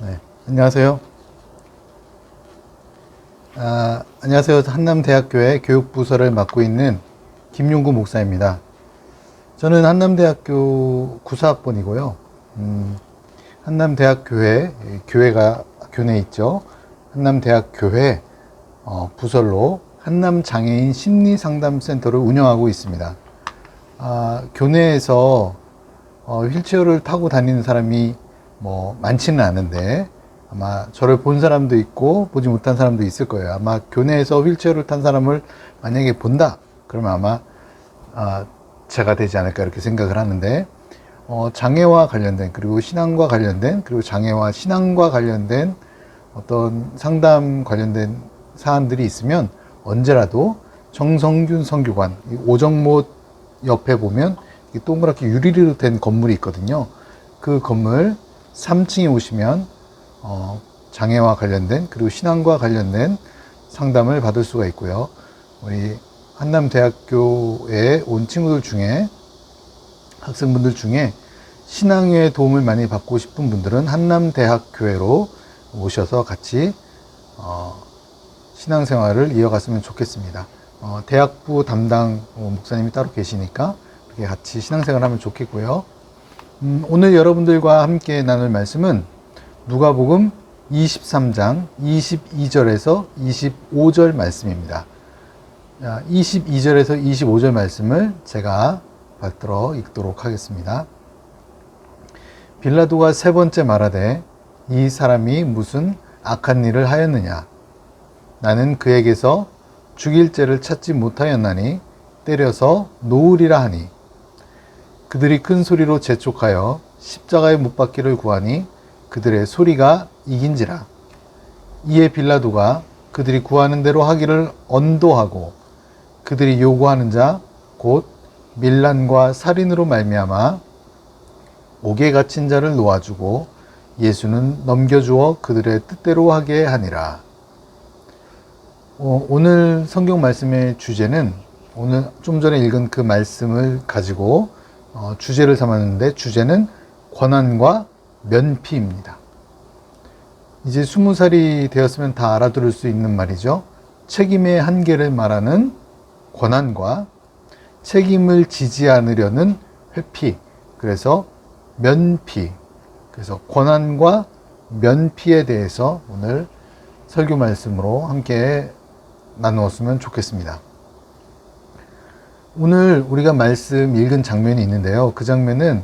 네, 안녕하세요. 안녕하세요. 한남대학교의 교육부서를 맡고 있는 김용구 목사입니다. 저는 한남대학교 구사학번이고요. 한남대학교회, 교회가 교내에 있죠. 한남대학교회 부설로 한남장애인 심리상담센터를 운영하고 있습니다. 교내에서 휠체어를 타고 다니는 사람이 많지는 않은데 아마 저를 본 사람도 있고 보지 못한 사람도 있을 거예요. 아마 교내에서 휠체어를 탄 사람을 만약에 본다 그러면 아마 제가 되지 않을까 이렇게 생각을 하는데, 장애와 관련된, 그리고 신앙과 관련된, 그리고 장애와 신앙과 관련된 어떤 상담 관련된 사안들이 있으면 언제라도 정성균 선교관, 오정못 옆에 보면 동그랗게 유리로 된 건물이 있거든요. 그 건물 3층에 오시면 장애와 관련된, 그리고 신앙과 관련된 상담을 받을 수가 있고요. 우리 한남대학교에 온 친구들 중에, 학생분들 중에 신앙의 도움을 많이 받고 싶은 분들은 한남대학교회로 오셔서 같이 신앙생활을 이어갔으면 좋겠습니다. 대학부 담당 목사님이 따로 계시니까 그렇게 같이 신앙생활을 하면 좋겠고요. 오늘 여러분들과 함께 나눌 말씀은 누가복음 23장 22절에서 25절 말씀입니다. 22절에서 25절 말씀을 제가 받들어 읽도록 하겠습니다. 빌라도가 세 번째 말하되 이 사람이 무슨 악한 일을 하였느냐? 나는 그에게서 죽일 죄를 찾지 못하였나니 때려서 놓으리라 하니, 그들이 큰 소리로 재촉하여 십자가에 못 박기를 구하니 그들의 소리가 이긴지라. 이에 빌라도가 그들이 구하는 대로 하기를 언도하고 그들이 요구하는 자 곧 밀란과 살인으로 말미암아 옥에 갇힌 자를 놓아주고 예수는 넘겨주어 그들의 뜻대로 하게 하니라. 오늘 성경 말씀의 주제는 오늘 좀 전에 읽은 그 말씀을 가지고 주제를 삼았는데, 주제는 권한과 면피입니다. 이제 20살이 되었으면 다 알아들을 수 있는 말이죠. 책임의 한계를 말하는 권한과 책임을 지지 않으려는 회피, 그래서 면피, 그래서 권한과 면피에 대해서 오늘 설교 말씀으로 함께 나누었으면 좋겠습니다. 오늘 우리가 말씀 읽은 장면이 있는데요. 그 장면은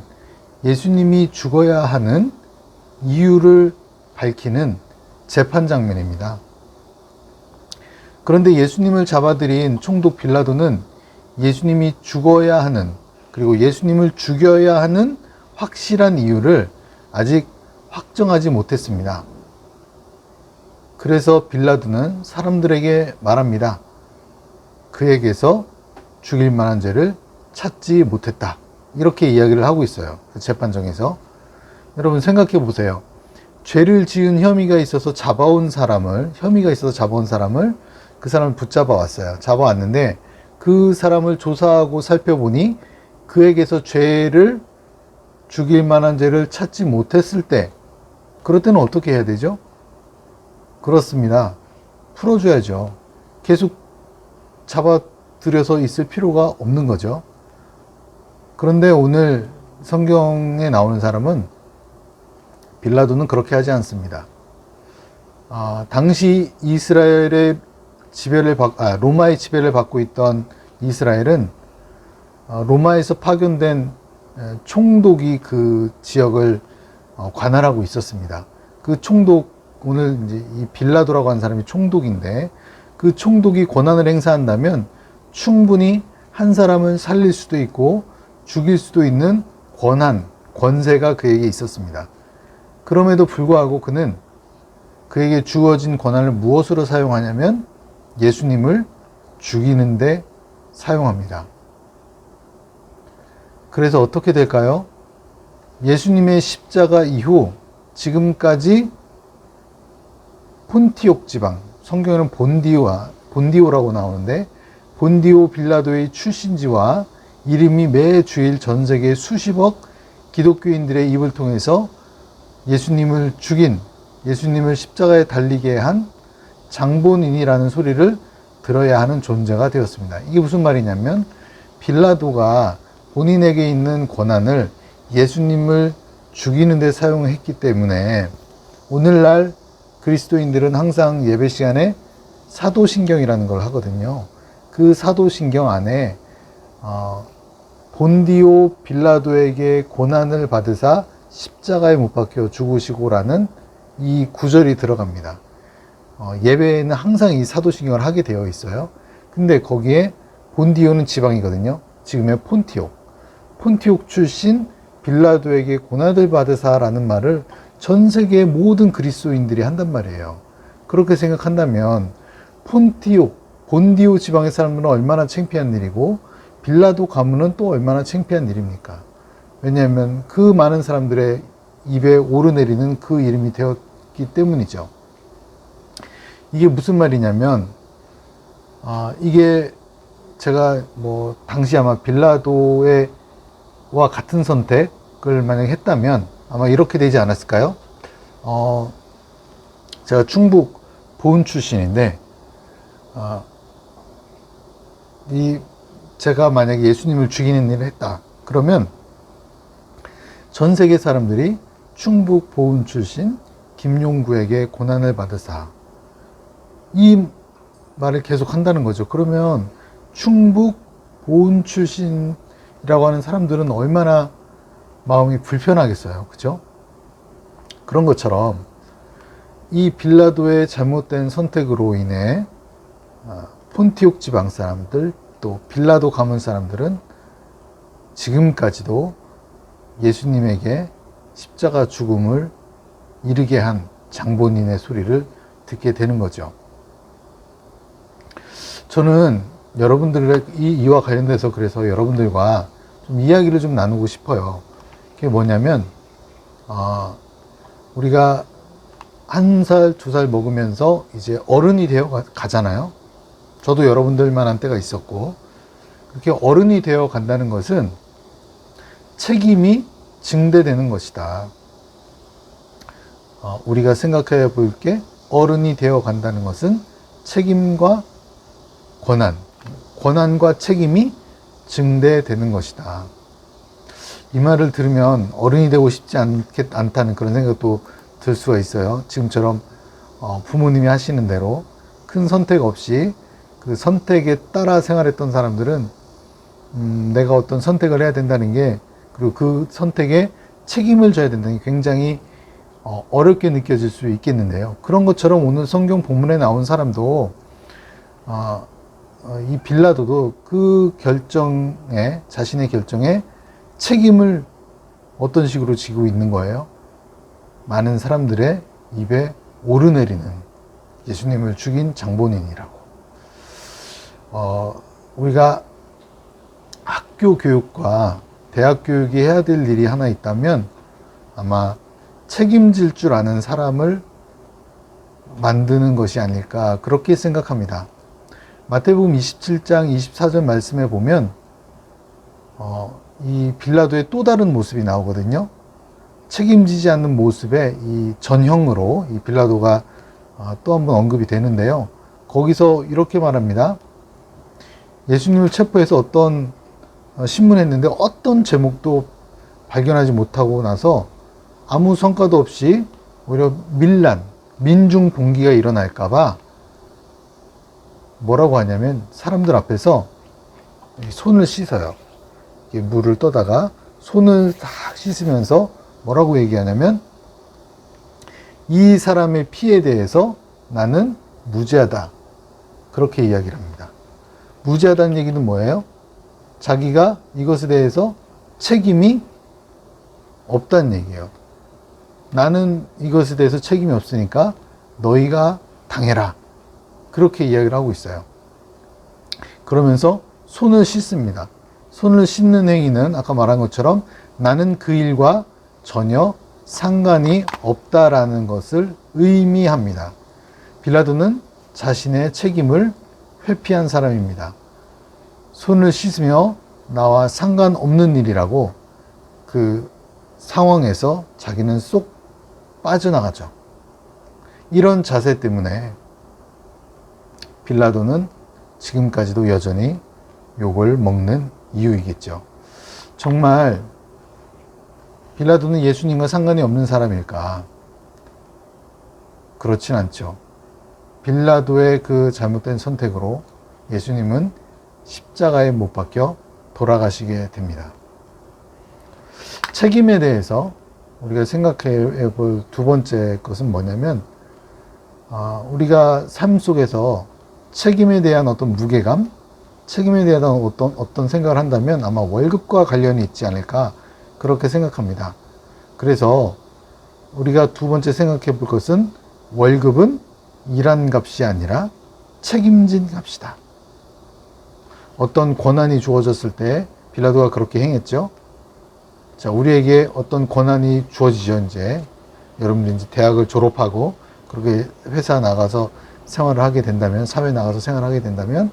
예수님이 죽어야 하는 이유를 밝히는 재판 장면입니다. 그런데 예수님을 잡아들인 총독 빌라도는 예수님이 죽어야 하는, 그리고 예수님을 죽여야 하는 확실한 이유를 아직 확정하지 못했습니다. 그래서 빌라도는 사람들에게 말합니다. 그에게서 죽일 만한 죄를 찾지 못했다. 이렇게 이야기를 하고 있어요. 그 재판정에서. 여러분 생각해 보세요. 죄를 지은 혐의가 있어서 잡아온 사람을 그 사람을 붙잡아 왔어요. 잡아왔는데 그 사람을 조사하고 살펴보니 그에게서 죄를 죽일 만한 죄를 찾지 못했을 때, 그럴 때는 어떻게 해야 되죠? 그렇습니다. 풀어줘야죠. 계속 잡아들여서 있을 필요가 없는 거죠. 그런데 오늘 성경에 나오는 사람은, 빌라도는 그렇게 하지 않습니다. 당시 이스라엘의 로마의 지배를 받고 있던 이스라엘은 로마에서 파견된 총독이 그 지역을 관할하고 있었습니다. 그 총독, 오늘 이제 이 빌라도라고 하는 사람이 총독인데, 그 총독이 권한을 행사한다면 충분히 한 사람을 살릴 수도 있고 죽일 수도 있는 권세가 그에게 있었습니다. 그럼에도 불구하고 그는 그에게 주어진 권한을 무엇으로 사용하냐면 예수님을 죽이는데 사용합니다. 그래서 어떻게 될까요? 예수님의 십자가 이후 지금까지 폰티옥 지방, 성경에는 본디오라고 나오는데, 본디오 빌라도의 출신지와 이름이 매 주일 전 세계 수십억 기독교인들의 입을 통해서 예수님을 죽인 예수님을 십자가에 달리게 한 장본인이라는 소리를 들어야 하는 존재가 되었습니다. 이게 무슨 말이냐면 빌라도가 본인에게 있는 권한을 예수님을 죽이는 데 사용했기 때문에 오늘날 그리스도인들은 항상 예배 시간에 사도신경이라는 걸 하거든요. 그 사도신경 안에 본디오 빌라도에게 고난을 받으사 십자가에 못 박혀 죽으시고라는 이 구절이 들어갑니다. 예배에는 항상 이 사도신경을 하게 되어 있어요. 근데 거기에 본디오는 지방이거든요. 지금의 폰티옥 출신 빌라도에게 고난을 받으사라는 말을 전 세계의 모든 그리스도인들이 한단 말이에요. 그렇게 생각한다면 본디오 지방의 사람들은 얼마나 창피한 일이고 빌라도 가문은 또 얼마나 창피한 일입니까? 왜냐하면 그 많은 사람들의 입에 오르내리는 그 이름이 되었기 때문이죠. 이게 무슨 말이냐면 이게 제가 당시 아마 빌라도와 같은 선택을 만약에 했다면 아마 이렇게 되지 않았을까요? 제가 충북 보은 출신인데 제가 만약에 예수님을 죽이는 일을 했다 그러면 전 세계 사람들이 충북 보은 출신 김용구에게 고난을 받으사 이 말을 계속 한다는 거죠. 그러면 충북 보은 출신이라고 하는 사람들은 얼마나 마음이 불편하겠어요. 그죠? 그런 것처럼 이 빌라도의 잘못된 선택으로 인해 폰티옥 지방 사람들 또 빌라도 가문 사람들은 지금까지도 예수님에게 십자가 죽음을 이르게 한 장본인의 소리를 듣게 되는 거죠. 저는 여러분들의 이와 관련돼서 그래서 여러분들과 좀 이야기를 좀 나누고 싶어요. 그게 뭐냐면 우리가 1살, 2살 먹으면서 이제 어른이 되어 가잖아요. 저도 여러분들만한 때가 있었고 그렇게 어른이 되어 간다는 것은 책임이 증대되는 것이다. 우리가 생각해 볼 게 어른이 되어 간다는 것은 책임과 권한과 책임이 증대되는 것이다. 이 말을 들으면 어른이 되고 싶지 않다는 그런 생각도 들 수가 있어요. 지금처럼 부모님이 하시는 대로 큰 선택 없이 그 선택에 따라 생활했던 사람들은 내가 어떤 선택을 해야 된다는 게 그리고 그 선택에 책임을 져야 된다는 게 굉장히 어렵게 느껴질 수 있겠는데요. 그런 것처럼 오늘 성경 본문에 나온 사람도 이 빌라도도 그 결정에 자신의 결정에 책임을 어떤 식으로 지고 있는 거예요? 많은 사람들의 입에 오르내리는 예수님을 죽인 장본인이라고. 우리가 학교 교육과 대학 교육이 해야 될 일이 하나 있다면 아마 책임질 줄 아는 사람을 만드는 것이 아닐까 그렇게 생각합니다. 마태복음 27장 24절 말씀에 보면 이 빌라도의 또 다른 모습이 나오거든요. 책임지지 않는 모습의 이 전형으로 이 빌라도가 또 한 번 언급이 되는데요. 거기서 이렇게 말합니다. 예수님을 체포해서 어떤 신문했는데 어떤 제목도 발견하지 못하고 나서 아무 성과도 없이 오히려 민중 봉기가 일어날까봐 뭐라고 하냐면 사람들 앞에서 손을 씻어요. 물을 떠다가 손을 다 씻으면서 뭐라고 얘기하냐면 이 사람의 피에 대해서 나는 무죄하다. 그렇게 이야기를 합니다. 무죄하다는 얘기는 뭐예요? 자기가 이것에 대해서 책임이 없다는 얘기예요. 나는 이것에 대해서 책임이 없으니까 너희가 당해라. 그렇게 이야기를 하고 있어요. 그러면서 손을 씻습니다. 손을 씻는 행위는 아까 말한 것처럼 나는 그 일과 전혀 상관이 없다라는 것을 의미합니다. 빌라도는 자신의 책임을 회피한 사람입니다. 손을 씻으며 나와 상관없는 일이라고 그 상황에서 자기는 쏙 빠져나가죠. 이런 자세 때문에 빌라도는 지금까지도 여전히 욕을 먹는 이유이겠죠. 정말 빌라도는 예수님과 상관이 없는 사람일까? 그렇진 않죠. 빌라도의 그 잘못된 선택으로 예수님은 십자가에 못 박혀 돌아가시게 됩니다. 책임에 대해서 우리가 생각해 볼 두 번째 것은 뭐냐면, 우리가 삶 속에서 책임에 대한 어떤 무게감, 책임에 대한 어떤 생각을 한다면 아마 월급과 관련이 있지 않을까, 그렇게 생각합니다. 그래서 우리가 두 번째 생각해 볼 것은, 월급은 일한 값이 아니라 책임진 값이다. 어떤 권한이 주어졌을 때 빌라도가 그렇게 행했죠. 자, 우리에게 어떤 권한이 주어지죠. 이제 여러분들이 이제 대학을 졸업하고 그렇게 회사 나가서 생활을 하게 된다면, 사회 나가서 생활하게 된다면,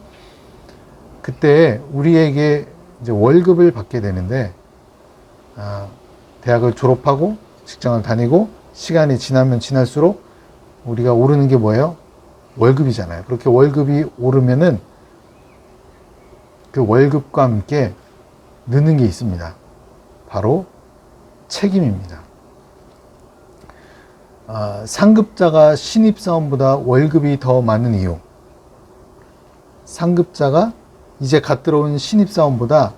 그때 우리에게 이제 월급을 받게 되는데, 대학을 졸업하고 직장을 다니고 시간이 지나면 지날수록 우리가 오르는 게 뭐예요? 월급이잖아요. 그렇게 월급이 오르면은 그 월급과 함께 느는 게 있습니다. 바로 책임입니다. 상급자가 신입사원보다 월급이 더 많은 이유. 상급자가 이제 갓 들어온 신입사원보다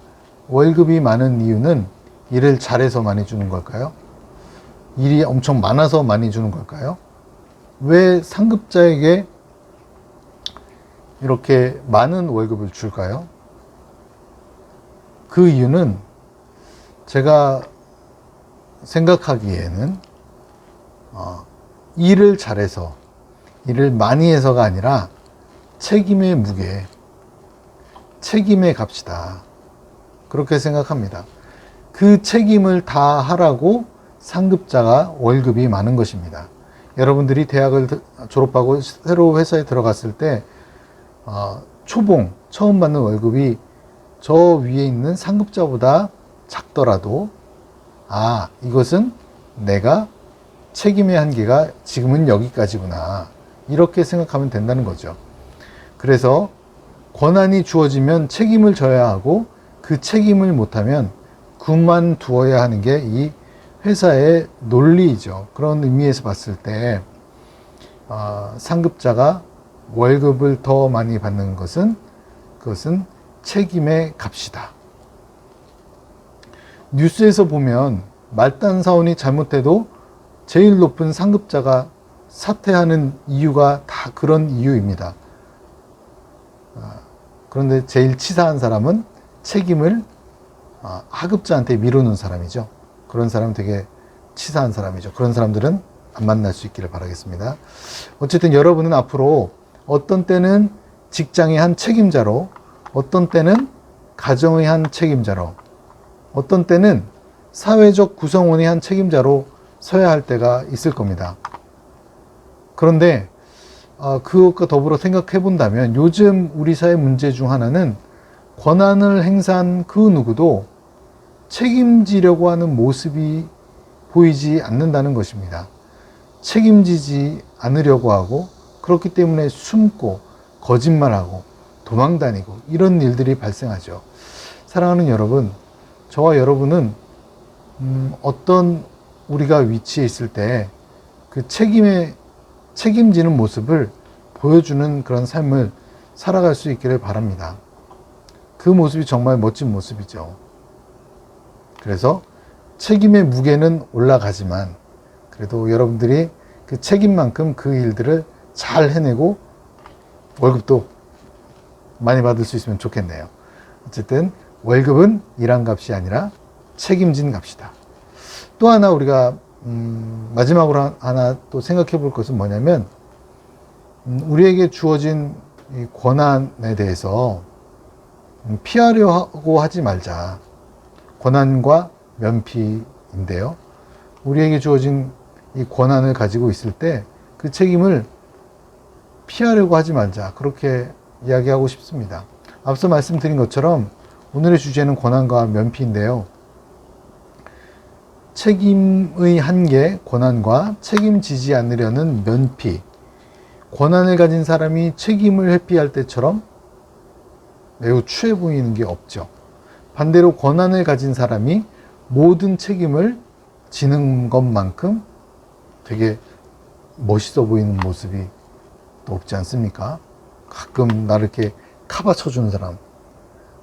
월급이 많은 이유는 일을 잘해서 많이 주는 걸까요? 일이 엄청 많아서 많이 주는 걸까요? 왜 상급자에게 이렇게 많은 월급을 줄까요? 그 이유는 제가 생각하기에는 일을 잘해서, 일을 많이 해서가 아니라 책임의 무게, 책임의 값이다. 그렇게 생각합니다. 그 책임을 다 하라고 상급자가 월급이 많은 것입니다. 여러분들이 대학을 졸업하고 새로 회사에 들어갔을 때 초봉, 처음 받는 월급이 저 위에 있는 상급자보다 작더라도, 이것은 내가 책임의 한계가 지금은 여기까지구나, 이렇게 생각하면 된다는 거죠. 그래서 권한이 주어지면 책임을 져야 하고, 그 책임을 못하면 그만두어야 하는 게 이 회사의 논리이죠. 그런 의미에서 봤을 때 상급자가 월급을 더 많이 받는 것은, 그것은 책임의 값이다. 뉴스에서 보면 말단 사원이 잘못해도 제일 높은 상급자가 사퇴하는 이유가 다 그런 이유입니다. 그런데 제일 치사한 사람은 책임을 하급자한테 미루는 사람이죠. 그런 사람은 되게 치사한 사람이죠. 그런 사람들은 안 만날 수 있기를 바라겠습니다. 어쨌든 여러분은 앞으로 어떤 때는 직장의 한 책임자로, 어떤 때는 가정의 한 책임자로, 어떤 때는 사회적 구성원의 한 책임자로 서야 할 때가 있을 겁니다. 그런데 그것과 더불어 생각해 본다면, 요즘 우리 사회 문제 중 하나는 권한을 행사한 그 누구도 책임지려고 하는 모습이 보이지 않는다는 것입니다. 책임지지 않으려고 하고, 그렇기 때문에 숨고 거짓말하고 도망다니고 이런 일들이 발생하죠. 사랑하는 여러분, 저와 여러분은 어떤 우리가 위치에 있을 때 그 책임지는 모습을 보여주는 그런 삶을 살아갈 수 있기를 바랍니다. 그 모습이 정말 멋진 모습이죠. 그래서 책임의 무게는 올라가지만, 그래도 여러분들이 그 책임만큼 그 일들을 잘 해내고 월급도 많이 받을 수 있으면 좋겠네요. 어쨌든 월급은 일한 값이 아니라 책임진 값이다. 또 하나 우리가 마지막으로 하나 또 생각해 볼 것은 뭐냐면, 우리에게 주어진 이 권한에 대해서 피하려고 하지 말자. 권한과 면피인데요. 우리에게 주어진 이 권한을 가지고 있을 때 그 책임을 피하려고 하지 말자. 그렇게 이야기하고 싶습니다. 앞서 말씀드린 것처럼 오늘의 주제는 권한과 면피인데요. 책임의 한계, 권한과 책임지지 않으려는 면피, 권한을 가진 사람이 책임을 회피할 때처럼 매우 추해 보이는 게 없죠. 반대로 권한을 가진 사람이 모든 책임을 지는 것만큼 되게 멋있어 보이는 모습이 또 없지 않습니까? 가끔 나를 이렇게 카바 쳐주는 사람,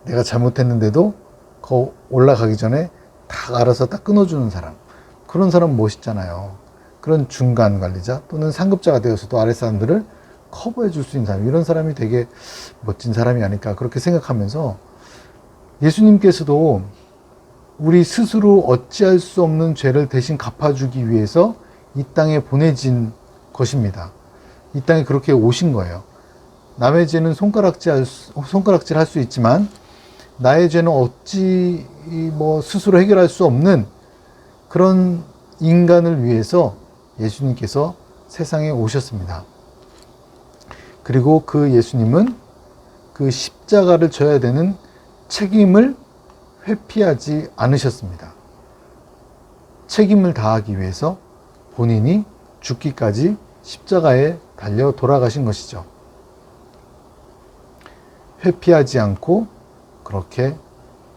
내가 잘못했는데도 거 올라가기 전에 다 알아서 딱 끊어주는 사람, 그런 사람 멋있잖아요. 그런 중간 관리자 또는 상급자가 되어서도 아랫사람들을 커버해 줄 수 있는 사람, 이런 사람이 되게 멋진 사람이 아닐까 그렇게 생각하면서, 예수님께서도 우리 스스로 어찌할 수 없는 죄를 대신 갚아주기 위해서 이 땅에 보내진 것입니다. 이 땅에 그렇게 오신 거예요. 남의 죄는 손가락질 할 수 있지만 나의 죄는 어찌 스스로 해결할 수 없는 그런 인간을 위해서 예수님께서 세상에 오셨습니다. 그리고 그 예수님은 그 십자가를 져야 되는 책임을 회피하지 않으셨습니다. 책임을 다하기 위해서 본인이 죽기까지 십자가에 달려 돌아가신 것이죠. 회피하지 않고 그렇게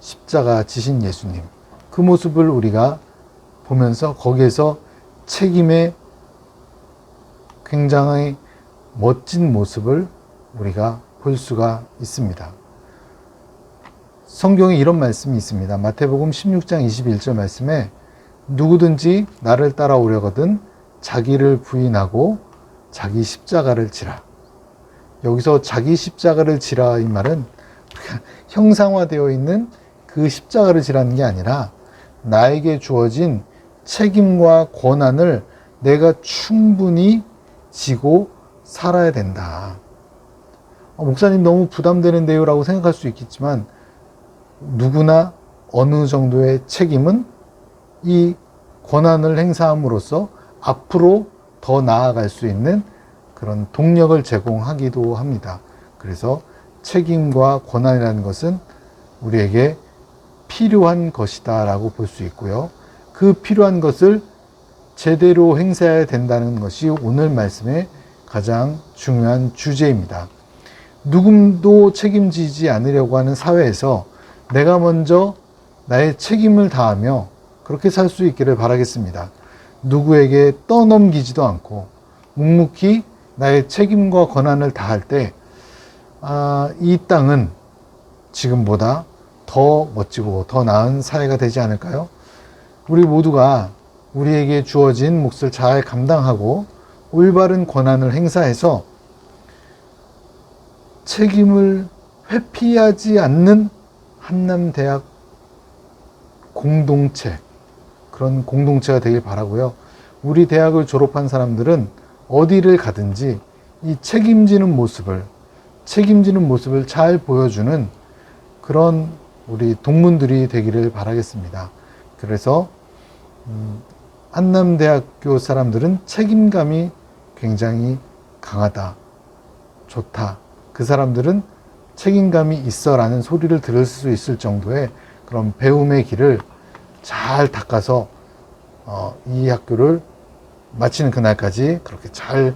십자가 지신 예수님, 그 모습을 우리가 보면서 거기에서 책임의 굉장히 멋진 모습을 우리가 볼 수가 있습니다. 성경에 이런 말씀이 있습니다. 마태복음 16장 21절 말씀에 누구든지 나를 따라오려거든 자기를 부인하고 자기 십자가를 지라. 여기서 자기 십자가를 지라 이 말은 형상화되어 있는 그 십자가를 지라는 게 아니라 나에게 주어진 책임과 권한을 내가 충분히 지고 살아야 된다. 목사님 너무 부담되는데요 라고 생각할 수 있겠지만, 누구나 어느 정도의 책임은 이 권한을 행사함으로써 앞으로 더 나아갈 수 있는 그런 동력을 제공하기도 합니다. 그래서 책임과 권한이라는 것은 우리에게 필요한 것이다 라고 볼 수 있고요. 그 필요한 것을 제대로 행사해야 된다는 것이 오늘 말씀의 가장 중요한 주제입니다. 누구도 책임지지 않으려고 하는 사회에서 내가 먼저 나의 책임을 다하며 그렇게 살 수 있기를 바라겠습니다. 누구에게 떠넘기지도 않고 묵묵히 나의 책임과 권한을 다할 때, 이 땅은 지금보다 더 멋지고 더 나은 사회가 되지 않을까요? 우리 모두가 우리에게 주어진 몫을 잘 감당하고 올바른 권한을 행사해서 책임을 회피하지 않는 한남대학 공동체, 그런 공동체가 되길 바라고요. 우리 대학을 졸업한 사람들은 어디를 가든지 이 책임지는 모습을 잘 보여주는 그런 우리 동문들이 되기를 바라겠습니다. 그래서 한남대학교 사람들은 책임감이 굉장히 강하다, 좋다, 그 사람들은 책임감이 있어 라는 소리를 들을 수 있을 정도의 그런 배움의 길을 잘 닦아서 이 학교를 마치는 그날까지 그렇게 잘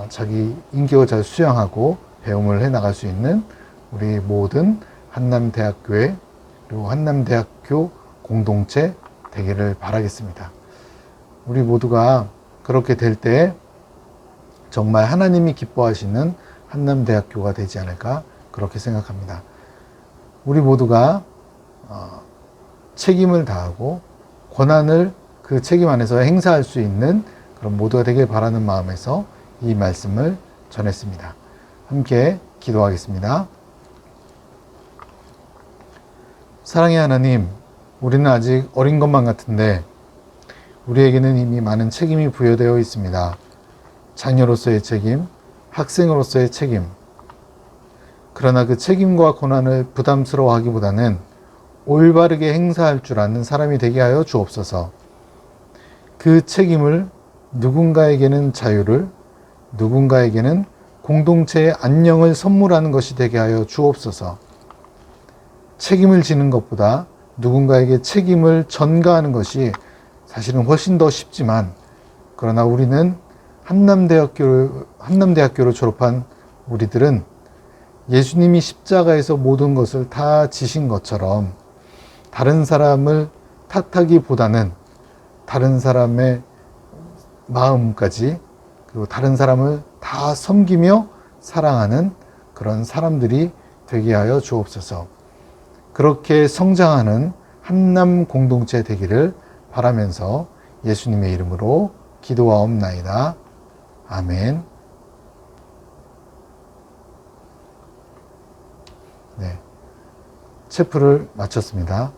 자기 인격을 잘 수양하고 배움을 해 나갈 수 있는 우리 모든 한남대학교의, 그리고 한남대학교 공동체 되기를 바라겠습니다. 우리 모두가 그렇게 될 때 정말 하나님이 기뻐하시는 한남대학교가 되지 않을까 그렇게 생각합니다. 우리 모두가 책임을 다하고 권한을 그 책임 안에서 행사할 수 있는 그런 모두가 되길 바라는 마음에서 이 말씀을 전했습니다. 함께 기도하겠습니다. 사랑의 하나님, 우리는 아직 어린 것만 같은데 우리에게는 이미 많은 책임이 부여되어 있습니다. 자녀로서의 책임, 학생으로서의 책임. 그러나 그 책임과 권한을 부담스러워하기보다는 올바르게 행사할 줄 아는 사람이 되게 하여 주옵소서. 그 책임을 누군가에게는 자유를, 누군가에게는 공동체의 안녕을 선물하는 것이 되게 하여 주옵소서. 책임을 지는 것보다 누군가에게 책임을 전가하는 것이 사실은 훨씬 더 쉽지만, 그러나 우리는 한남대학교를 졸업한 우리들은 예수님이 십자가에서 모든 것을 다 지신 것처럼 다른 사람을 탓하기보다는 다른 사람의 마음까지, 그리고 다른 사람을 다 섬기며 사랑하는 그런 사람들이 되게 하여 주옵소서. 그렇게 성장하는 한남 공동체 되기를 바라면서 예수님의 이름으로 기도하옵나이다. 아멘. 네, 체프를 마쳤습니다.